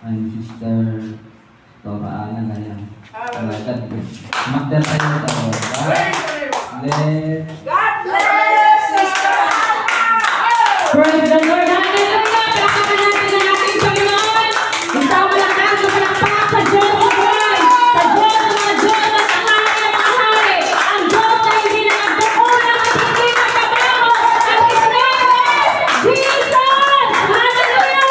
and Sister Tora Ana ganyan. Magdal tayo ito. God bless sister! Praise the Lord! Hallelujah! Palakpakan natin ang ating Panginoon! Isang malakas na palakpak sa Diyos ng buhay! Sa Diyos ng mga Diyos at ang hari ng mga hari! Ang Diyos na hindi nagkukulang at hindi nagkabago! Ang His name is Jesus! Hallelujah!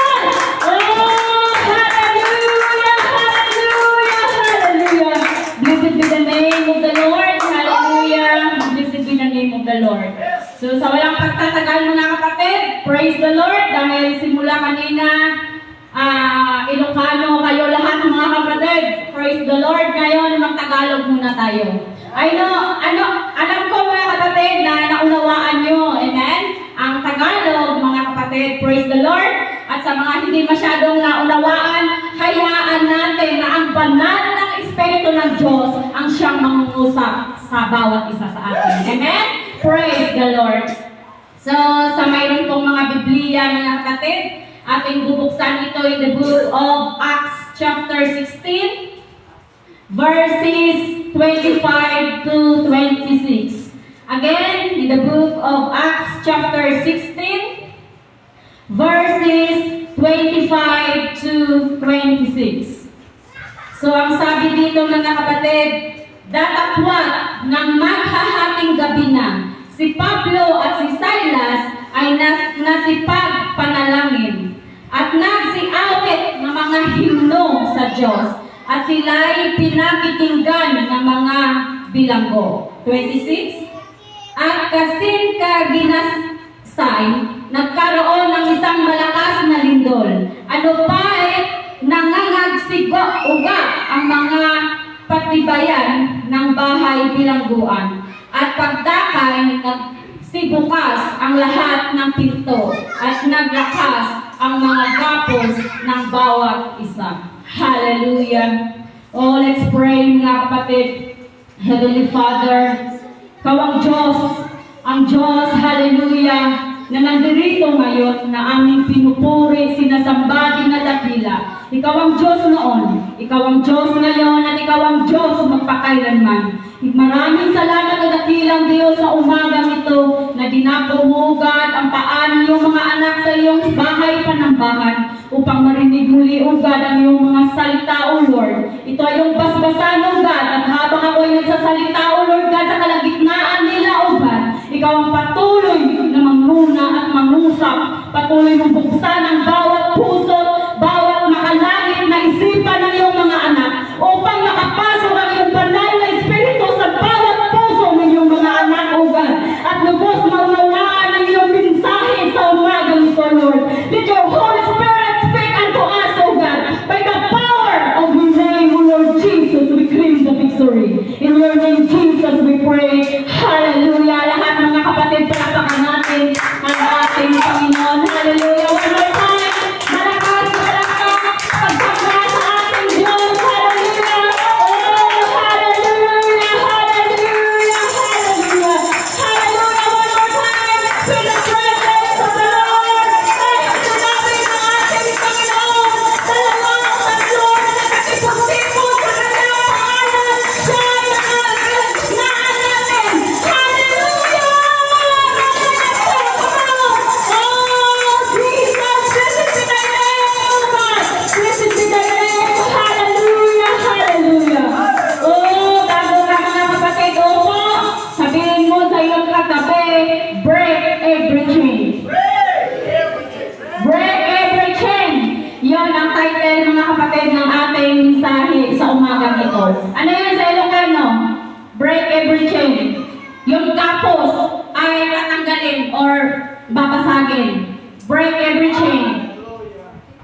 Oh! Hallelujah! Hallelujah! Hallelujah! Blessed be the name of the Lord! Hallelujah! Blessed be the name of the Lord! So, sa walang pagtatagal mga kapatid, praise the Lord, dahil simula kanina, Ilocano kayo lahat mga kapatid, praise the Lord, ngayon mag-Tagalog muna tayo. Alam ko mga kapatid na naunawaan nyo, amen? Ang Tagalog mga kapatid, praise the Lord, at sa mga hindi masyadong naunawaan, hayaan natin na ang banal ng Espiritu ng Diyos ang siyang mangungusap sa bawat isa sa atin, amen? Praise the Lord. So, sa mayroon pong mga Biblia, mga kapatid, ating bubuksan ito in the book of Acts chapter 16, verses 25 to 26. Again, in the book of Acts chapter 16, verses 25 to 26. So, ang sabi dito mga kapatid, datapwat ng maghahating gabi na, si Pablo at si Silas ay nasipagpanalangin at nagsiawit ng mga himno sa Diyos at sila'y pinakikinggan ng mga bilanggo. 26. At kasing kaginasay, nagkaroon ng isang malakas na lindol. Ano pa nangangagsigo-uga ang mga patibayan ng bahay bilangguan. At pagdakay, nagsibukas ang lahat ng pinto at naglakas ang mga gapos ng bawat isa. Hallelujah! Oh, let's pray mga kapatid. Heavenly Father, Ikaw ang Diyos, hallelujah, na nandirito ngayon na aming pinupuri, sinasamba, dinadakila. Ikaw ang Diyos noon, Ikaw ang Diyos ngayon, at Ikaw ang Diyos magpakailanman. Maraming salamat at dakilang Diyos sa umagang ito na dinapumugad ang paan ng iyong mga anak sa iyong bahay panambahan upang marinig muli, O God, ang iyong mga salita, O Lord. Ito ay iyong basbasan, O God, at habang ako ay nagsasalita, O Lord God, sa kalagitnaan nila, O God, Ikaw ang patuloy na manguna at mangusap, patuloy mong buksan ang bawat puso, bawat makalangit na isipan ng iyong mga anak upang makapasok ang iyong banal na Espiritu sa bawat puso ng iyong mga anak, O God, at lubos maunawaan ang iyong mensahe sa umagang ito, Lord. Let your Holy Spirit speak unto us, O God, by the power of your name, O Lord Jesus, we claim the victory. In your name, Jesus, we pray. Hallelujah. Lahat mga kapatid, palakpakan natin ang ating Panginoon. Hallelujah. One more time. Malakas, pagsamba sa ating Diyos. Hallelujah. Oh, hallelujah. Hallelujah. Hallelujah. Hallelujah. One more time. Feel the presence of the Lord. Ay, sinabi ng ating Panginoon. Dalawang ang Lord na nakipagsipo sa kanyang pangalan. Siya ay naan natin. Hallelujah. Break every chain. Break every chain. Yon ang title mga kapatid ng ating mensahe sa umagang ito. Ano yan sa Ilocano? Break every chain. Yung kapos ay tatanggalin or babasagin. Break every chain.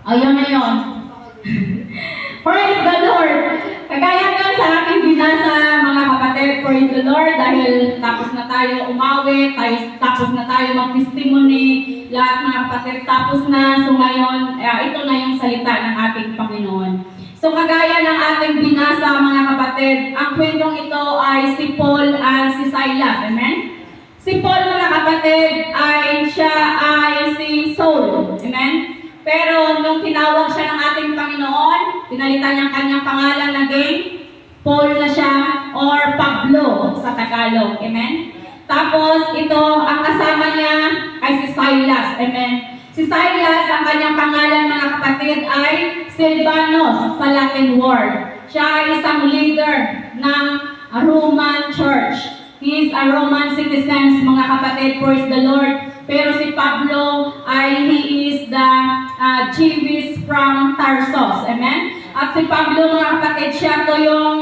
Ayun na yun. Praise the Lord. Kagaya nga sa aking binasa mga kapatid, praise the Lord, dahil tapos na tayo umawit, tapos na tayo mag-testimony, lahat mga kapatid, tapos na. So ngayon, ito na yung salita ng ating Panginoon. So kagaya ng ating binasa mga kapatid, ang kwentong ito ay si Paul at si Silas. Amen? Si Paul mga kapatid siya ay si Saul. Amen? Pero nung tinawag siya ng ating Panginoon, pinalitan ng kanyang pangalan, naging Paul na siya or Pablo sa Tagalog. Amen? Tapos ito, ang kasama niya ay si Silas. Amen? Si Silas, ang kanyang pangalan mga kapatid ay Silvanus sa Latin word. Siya ay isang leader ng Roman Church. He is a Roman citizen, mga kapatid, praise the Lord. Pero si Pablo ay he is the Jewish from Tarsus. Amen? At si Pablo, mga kapatid, siya to yung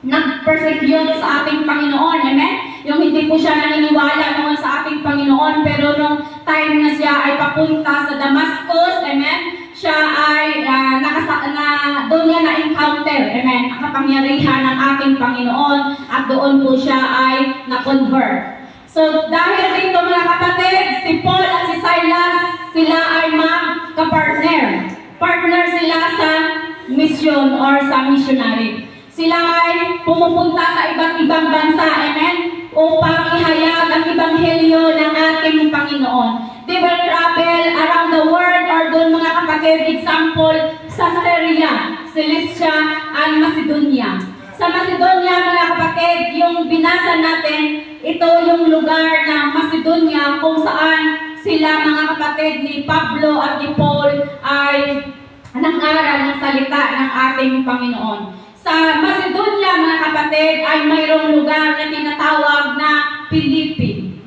nag-persecute sa ating Panginoon. Amen? Yung hindi po siya naniniwala noon sa ating Panginoon, pero nung time na siya ay papunta sa Damascus, amen, siya ay doon niya na-encounter, amen, ang kapangyarihan ng ating Panginoon at doon po siya ay na-convert. So, dahil dito mga kapatid, si Paul at si Silas, sila ay mag-partner. Partner sila sa mission or sa missionary. Sila ay pumupunta sa iba't ibang bansa, amen, upang ihayag ang ebanghelyo ng ating Panginoon. They will travel around the world or doon mga kapatid, example, sa Syria, Cilicia, and Macedonia. Sa Macedonia mga kapatid, yung binasa natin, ito yung lugar ng Macedonia kung saan sila mga kapatid ni Pablo at ni Paul ay nangaral ng salita ng ating Panginoon. Sa Macedonia, mga kapatid, ay mayroong lugar na tinatawag na Philippines.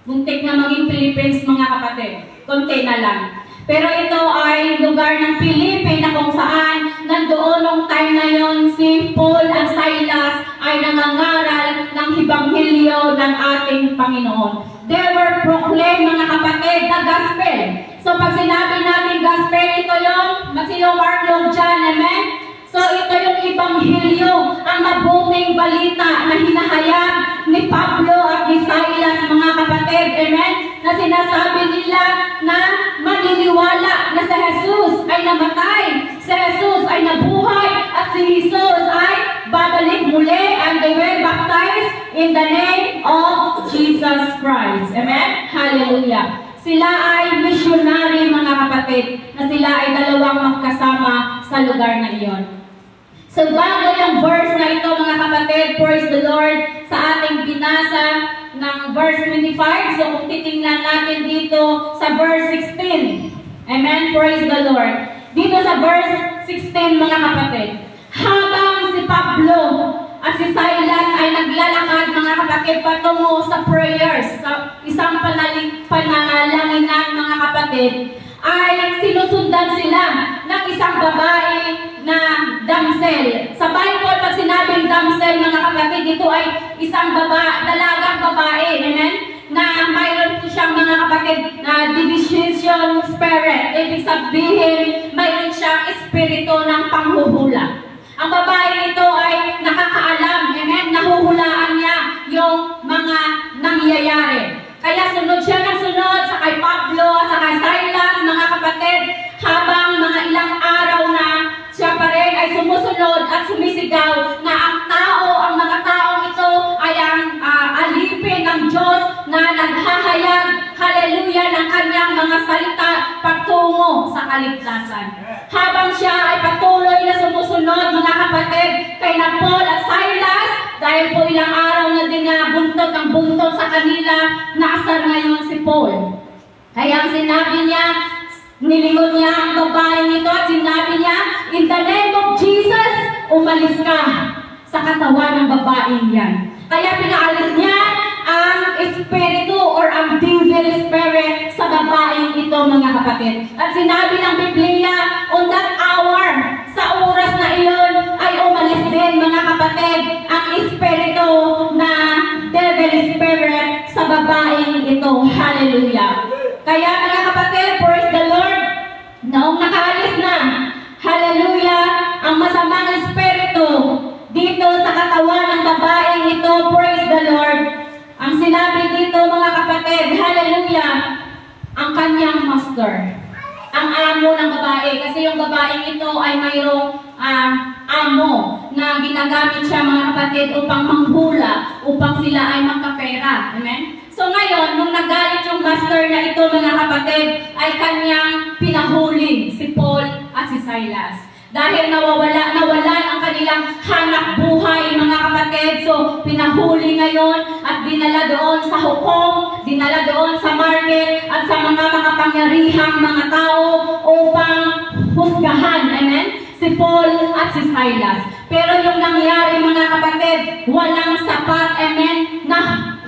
Muntik na maging Philippines, mga kapatid. Konti na lang. Pero ito ay lugar ng Philippines na kung saan nandoon nung time na yon si Paul at Silas ay nangangaral ng ebanghelyo ng ating Panginoon. They were proclaimed, mga kapatid, the gospel. So pag sinabi natin gospel, ito yung Matthew, Mark, Luke, John, amen? So ito yung ebanghelyo, ang mabuting balita na hinahayag ni Pablo at ni Silas, mga kapatid, amen? Na sinasabi nila na maniniwala na si Jesus ay namatay, si Jesus ay nabuhay, at si Jesus ay babalik muli, and they were baptized in the name of Jesus Christ. Amen? Hallelujah. Sila ay missionary, mga kapatid, na sila ay dalawang magkasama sa lugar na iyon. So bago yung verse na ito, mga kapatid, praise the Lord, sa ating binasa ng verse 25, so kung titingnan natin dito sa verse 16, amen, praise the Lord. Dito sa verse 16, mga kapatid, habang si Pablo at si Silas ay naglalakad, mga kapatid, patungo sa prayers, sa isang panangalanginan, mga kapatid, ay sinusundan sila ng isang babae na damsel. Sa Bible, pag sinabing damsel, mga kapatid, ito ay isang dalagang babae, amen? Na mayroon po siyang, mga kapatid, na division spirit. Ibig sabihin, mayroon siyang espiritu ng panghuhula. Ang babae ito ay nakakaalam, amen? Nahuhulaan niya yung mga nangyayari. Kaya sunod siya ng sunod sa kay Pablo, sa kay Silas, mga kapatid, habang mga ilang araw na siya pa rin ay sumusunod at sumisigaw na ang mga taong ito ay ang alipin ng Diyos na naghahayag, hallelujah, ng kanyang mga salita patungo sa kaligtasan. Habang siya ay patuloy na sumusunod, mga kapatid, kay na Paul at Silas, dahil po ilang araw na din na buntot sa kanila, naasar ngayon si Paul. Kaya ang sinabi niya, nilingon niya ang babaeng ito at sinabi niya, in the name of Jesus, umalis ka sa katawan ng babaeng yan. Kaya pinaalis niya ang espiritu or ang devil spirit sa babaeng ito, mga kapatid. At sinabi ng Biblia, on that hour, sa oras na iyon, ay umalis din, mga kapatid, ang espiritu na devil spirit sa babaeng ito. Hallelujah. Kaya, mga kapatid, praise the Lord, noong nakaalis na, hallelujah, ang masamang espiritu dito sa katawan ng babaeng ito, praise the Lord. Ang sinabi dito, mga kapatid, hallelujah, ang kanyang master, ang amo ng babae. Kasi yung babaeng ito ay mayroong amo na ginagamit siya, mga kapatid, upang manghula, upang sila ay magkapera. Amen? So ngayon, nung nagalit yung master na ito, mga kapatid, ay kanyang pinahuli si Paul at si Silas. Dahil nawalan ang kanilang hanap buhay, mga kapatid. So, pinahuli ngayon at dinala doon sa hukom, dinala doon sa market at sa mga makapangyarihang mga tao upang husgahan. Amen? Si Paul at si Silas. Pero yung nangyari, mga kapatid, walang sapat, amen, na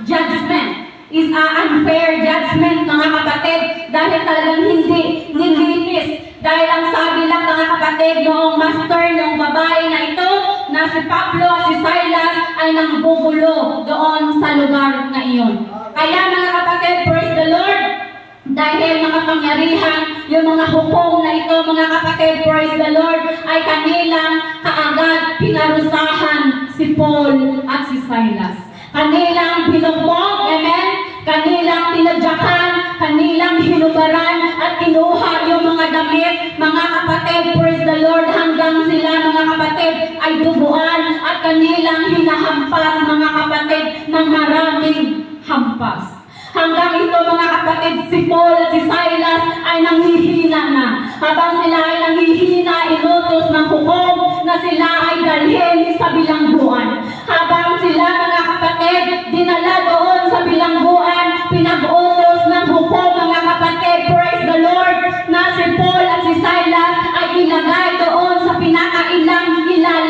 judgment. Is unfair judgment, mga kapatid, dahil talagang hindi nilinis. Dahil ang sabi lang, mga kapatid, noong master ng babae na ito, na si Pablo at si Silas ay nanggugulo doon sa lugar na iyon. Kaya, mga kapatid, praise the Lord, dahil mga pangyarihan, yung mga hukom na ito, mga kapatid, praise the Lord, ay kanilang kaagad pinarusahan si Paul at si Silas. Kanilang binugbog, amen? Kanilang tinadyakan, kanilang hinubaran, at kinuha yung mga damit, mga kapatid, praise the Lord, hanggang sila, mga kapatid, ay duguan, at kanilang hinahampas, mga kapatid, ng maraming hampas. Hanggang ito, mga kapatid, si Paul at si Silas ay nanghihina na. Habang sila ay nanghihina, inutos ng hukom na sila ay dalhin sa bilangguan. Habang sila, mga kapatid, dinala doon sa bilangguan, pinag-utos ng hukom, mga kapatid, praise the Lord, na si Paul at si Silas ay ilagay doon sa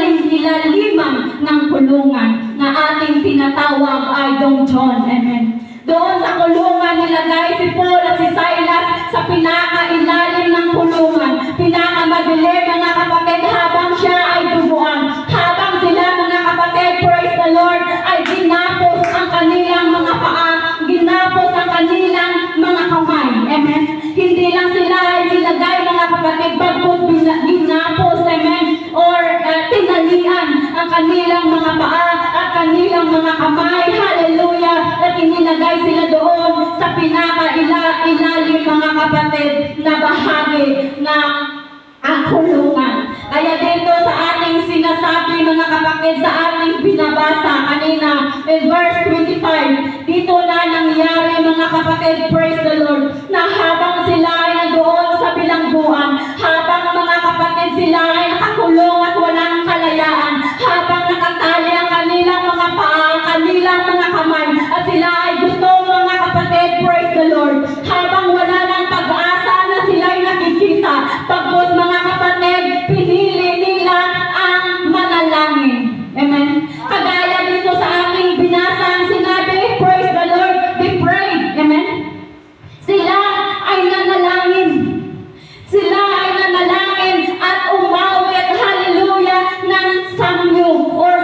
ilalimang ng kulungan na ating tinatawag ay Dong John. Amen. Doon sa kulungan nilagay si Paul at si Silas sa pinakailalim ng kulungan. Pinakamadilim, mga kapatid, habang siya ay duguan. Habang sila, mga kapatid, praise the Lord, ay ginapos ang kanilang mga paa, ginapos ang kanilang mga kamay. Amen? Hindi lang sila ay nilagay, mga kapatid, bagkos ginapos, amen? Or tinalian ang kanilang mga paa at kanilang mga kamay. Hallelujah! At inilagay sila doon sa pinakailalim, mga kapatid, na bahagi ng ang kulungan. Kaya dito sa ating sinasabi, mga kapatid, sa ating binabasa kanina in verse 25, dito na nangyari, mga kapatid, praise the Lord, na habang sila ay nandoon sa bilangguan, habang, mga kapatid, sila ay nakakulong at walang kalayaan, habang nakatali ang kanilang mga paa, ang kanilang mga kamay, at sila ay gutom, mga kapatid, praise the Lord, habang wala ng pag-asa na sila ay nakikita, pagkos, mga kapatid, pinili nila ang manalangin. Amen? Kagaya dito sa ating binasa, ang sinabi, praise the Lord, they prayed. Amen? Sila ay nanalangin. Sila ay nanalangin at umawit, hallelujah, ng samyo or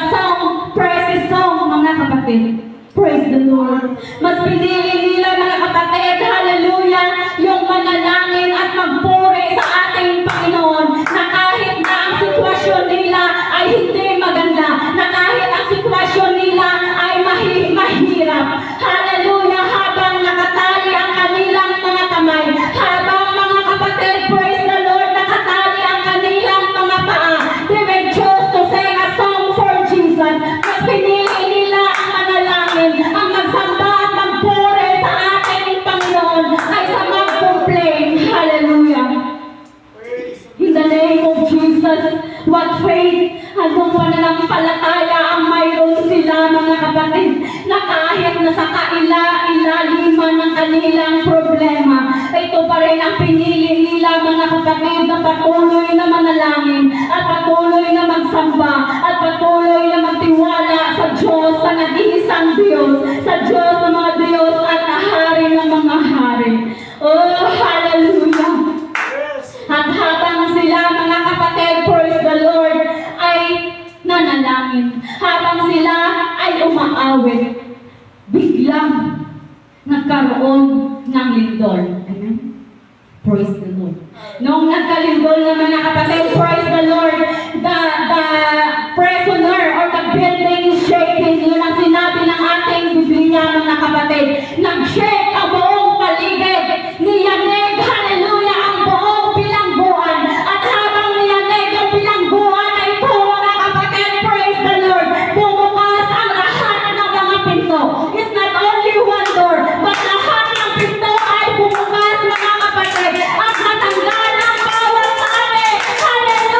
song, praise song, mga kapatid. Praise the Lord. Mas pinili nila, mga kapatid, hallelujah, yung manalangin at magpuri sa ating Panginoon, na kahit na ang sitwasyon nila ay hindi maganda, na kahit ang sitwasyon nila ay mahirap. Hallelujah, habang nakatali ang kanilang mga kamay, habang, mga kapatid, praise the Lord, nakatali ang kanilang mga paa, they were chose to sing a song for Jesus. Mas pinili nila ang manalangin, ang magsamba at magpuri sa ating Panginoon, ay sa mag-complain. Hallelujah. In the name of Jesus, what faith, anong pananampalataya ang mayroon sila, mga kapatid, na kahit na sa kailaliman ng kanilang problema, ito pa rin ang pinili nila, mga kapatid, na patuloy na manalangin, at patuloy na magsamba, at patuloy na magtiwala sa Diyos, sa nag-iisang Diyos, sa Diyos ng mga Diyos at Hari ng mga hari. Oh, hallelujah! At habang sila, mga kapatid, praise the Lord, ay nanalangin, habang sila ay umaawit, biglang nagkaroon ng lindol. Amen? Praise the Lord. Noong nagkalindol na, mga kapatid, praise the Lord, the prisoner or the building is shaking. Yun ang sinabi ng ating Biblia, mga kapatid. Nag-shake ang buong paligid. Niyanig, hallelujah, ang buong bilangguan. At habang niyanig ang bilangguan na ito, mga kapatid, praise the Lord, bumukas ang lahat ng mga pinto. It's not only one door, but lahat ng pinto ay bumukas, mga kapatid, at natanggal ang bawat tali. Hallelujah!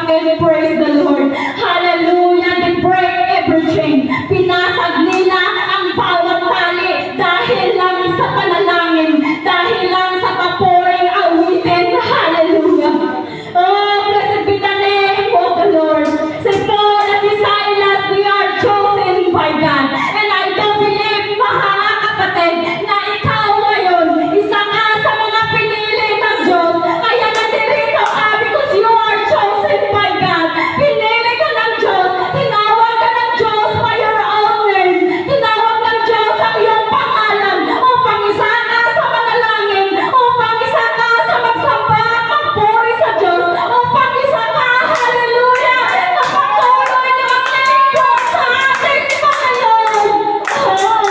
kapatid, praise the Lord. Hallelujah, they break every chain. Pinasag nila ang bawat tali dahil lang sa panalangin, dahil lang sa papuring awitin. Hallelujah. Oh, blessed be the name of the Lord. Si Paul at si Silas, they are chosen by God. And I do believe, mga kapatid, na ikaw ngayon, isa ka sa mga pinili ng Diyos. Kaya nandito ka because you are chosen by God. Pinili ka ng Diyos. Tinawag ka ng Diyos by your own name. Tinawag ng Diyos ang iyong pangalan upang isa ka sa manalangin, upang isa ka sa magsamba at magpuri sa Diyos, upang isa ka, hallelujah, na patuloy na maglingkod sa ating Panginoon. Oh,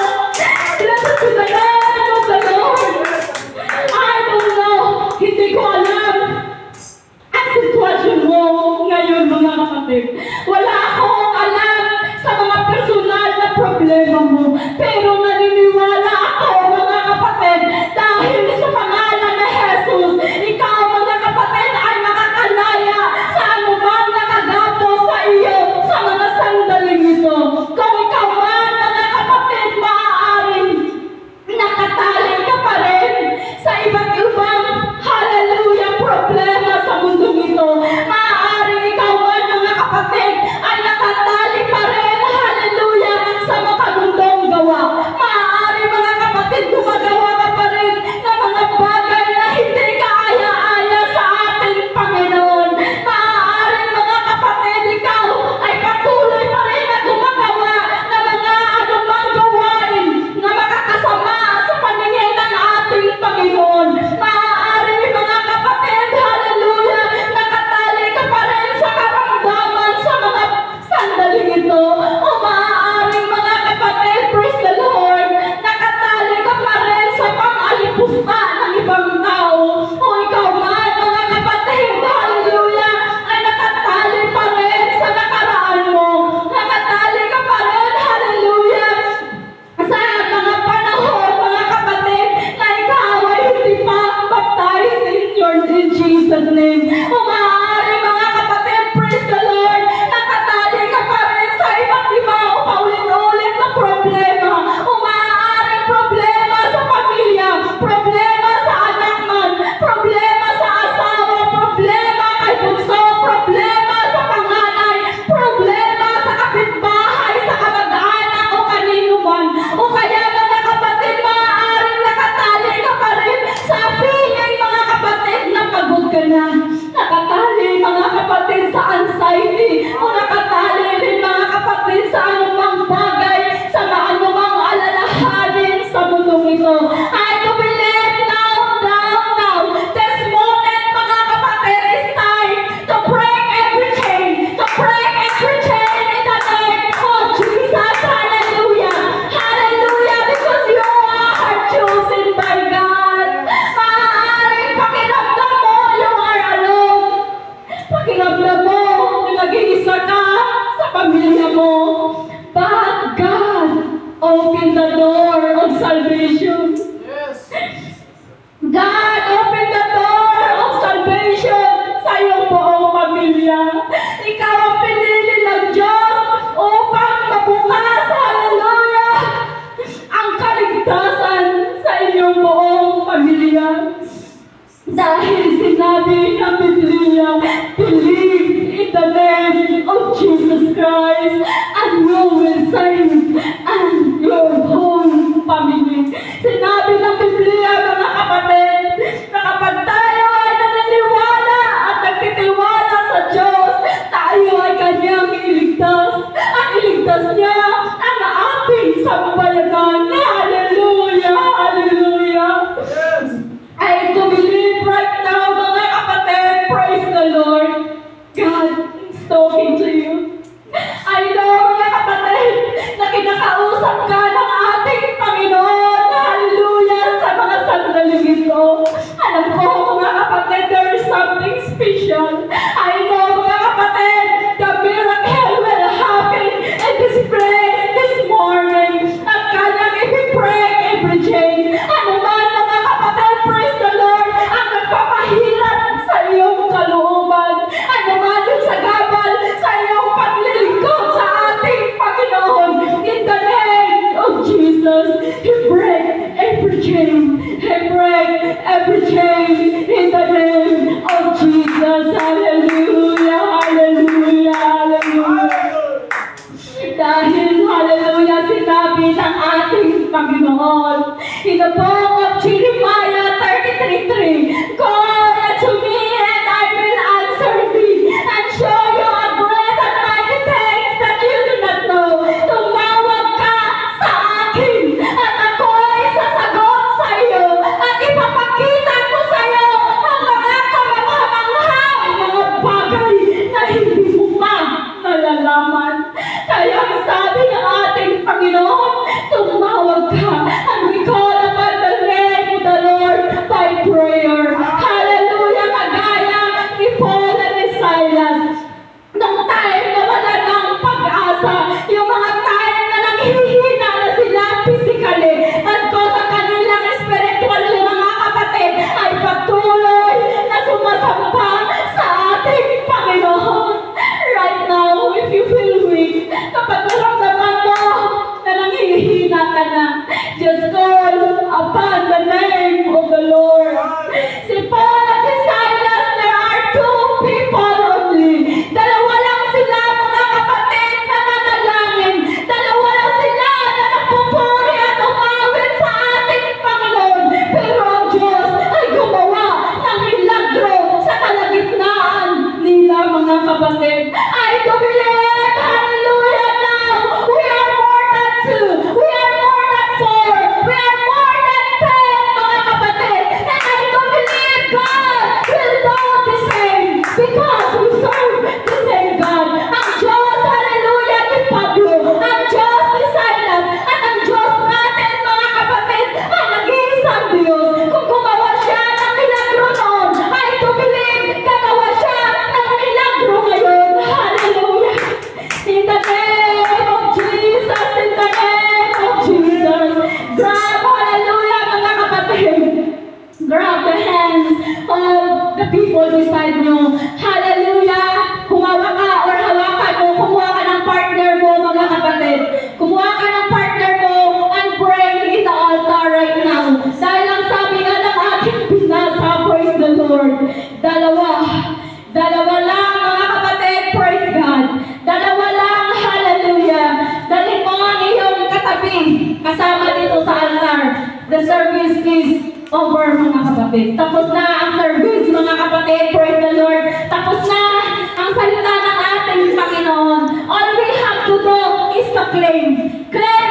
blessed be the name of the Lord. I don't know, hindi ko alam ang sitwasyon mo ngayon, mga kapatid. Wala akong alam sa mga personal na problema mo. Pero naniniwala ako, mga kapatid, dahil sa pangalan na Jesus, ikaw, mga kapatid, ay makakalaya sa anumang nakagapo sa iyo sa mga sandaling ito. Kung ikaw man, mga kapatid, maaaring nakatali ka pa rin sa iba't ibang, hallelujah, problema sa mundong ito. Maaaring ikaw man, mga kapatid, ay nakatali pa rin, hallelujah, sa makamundong gawa. Maaaring, mga kapatid, gumagawa ka pa rin ng mga bagay na hindi kaaya-aya sa ating Panginoon. Maaaring, mga kapatid, ikaw ay patuloy pa rin na gumagawa ng mga anumang gawain na makakasama sa paningin ng ating Panginoon. Maaaring, mga kapatid, hallelujah, nakatali ka pa rin sa karamdaman sa mga sandaling ito. O maaaring, mga kapatid, praise the Lord, nakatali ka pa rin sa pang-alipusta ng ibang tao. O ikaw man, mga kapatid, hallelujah, ay nakatali pa rin sa nakaraan mo. Nakatali ka pa rin, hallelujah, sa mga panahon, mga kapatid, na ikaw ay hindi pa baptized in Jesus' name. O maaari, mga kapatid, praise the Lord, nakatali ka pa rin sa iba't ibang paulit-ulit na problema. O maaari, problema sa pamilya, problema sa anak man, problema sa asawa, problema kay bunso, problema sa panganay, problema sa kapitbahay, sa kamag-anak o kanino man. O kaya, mga kapatid, maaaring nakatali ka pa rin sa feeling, mga kapatid, na pagod ka na. Nakatali, mga kapatid, sa anxiety. O nakatali rin, mga kapatid, sa anumang bagay, sa anumang alalahanin sa mundong ito. I do believe now, this moment, mga kapatid, is time to break every chain, to break every chain in the name of Jesus. Hallelujah. Hallelujah, because you are chosen by God. Maaaring pakiramdam mo, you are alone. Pakiramdam mo, nag-iisa ka sa pamilya mo. But God opened the door of salvation. God opened the door of salvation sa iyong buong pamilya. Ikaw ang pinili ng Diyos upang mabukas, hallelujah, ang kaligtasan sa iyong buong pamilya. Dahil sinabi ng Biblia, believe in the name of Jesus Christ and you will save and your whole family. Sinabi ng Biblia, mga kapatid, na kapag tayo ay naniniwala at nagtitiwala sa Diyos, tayo ay kanyang iligtas. Ang iligtas niya ang ating sambayanan. Hallelujah! Hallelujah! I do believe right now, mga kapatid, praise the Lord, God is talking to you. I know, mga kapatid, na kinakausap ka ng ating Panginoon, hallelujah, sa mga sandaling ito. Alam ko, mga kapatid, there is something special. I know, mga kapatid, the miracle will happen in this place this morning. At kanyang ipipray every chain. Ano man, mga kapatid, praise the Lord, ang nagpapahirap sa iyong kalooban. Ano man yung sa the book of Jeremiah 33:3. Call unto me and I will answer thee and show you a great and mighty things that you do not know. Tumawag ka sa akin at ako'y sasagot sa iyo at ipapakita ko sa iyo ang mga kamanghamanghang mga bagay na hindi mo pa nalalaman. Kaya ang sabi ng ating Panginoon, tumawag ka and we call upon the name of the Lord by prayer. Hallelujah! Kagaya ni Paul at ni Silas. Nung time na wala ng pag-asa, yung mga time na nanghihina na sila physically at ko sa kanilang spiritual mga kapatid ay patuloy na sumasamba sa ating Panginoon. Right now, if you feel weak, kapag naramdaman mo na nanghihina ka na, just call upon the name of the Lord. Si Paul at si Silas, there are two people only. Dalawa lang sila mga kapatid na nanalangin. Dalawa lang sila na nagpupuri at umawit sa ating Panginoon. Pero ang Diyos ay gumawa ng milagro sa kalagitnaan nila mga kapatid. I do believe, hallelujah now, we are more than two, we are more than four, we are more than 10 mga kapatid. And I do believe God will do the same because we serve the same God. Ang Diyos, hallelujah, ni Pablo, ang Diyos ni Silas, at ang Diyos natin mga kapatid ay nag-iisang Diyos. Kung gumawa siya ng milagro noon, I do believe gagawa siya ng milagro ngayon. Hallelujah! In the name of Jesus, in the name of Jesus. Grab, hallelujah, mga kapatid. Grab the hands of the people beside you. Hallelujah! Kumawa ka or hawakan mo, kumuha ka ng partner mo, mga kapatid. Kumuha ka ng partner mo and pray in the altar right now. Dahil ang sabi nga ng aking binasa, praise the Lord. Dalawa lang mga kapatid, praise God. Dalawa lang, hallelujah. Dali mo ang iyong katabi, kasama dito sa altar. The service is over mga kapatid. Tapos na ang service mga kapatid, praise the Lord. Tapos na ang salita ng ating Panginoon. All we have to do is to claim. Claim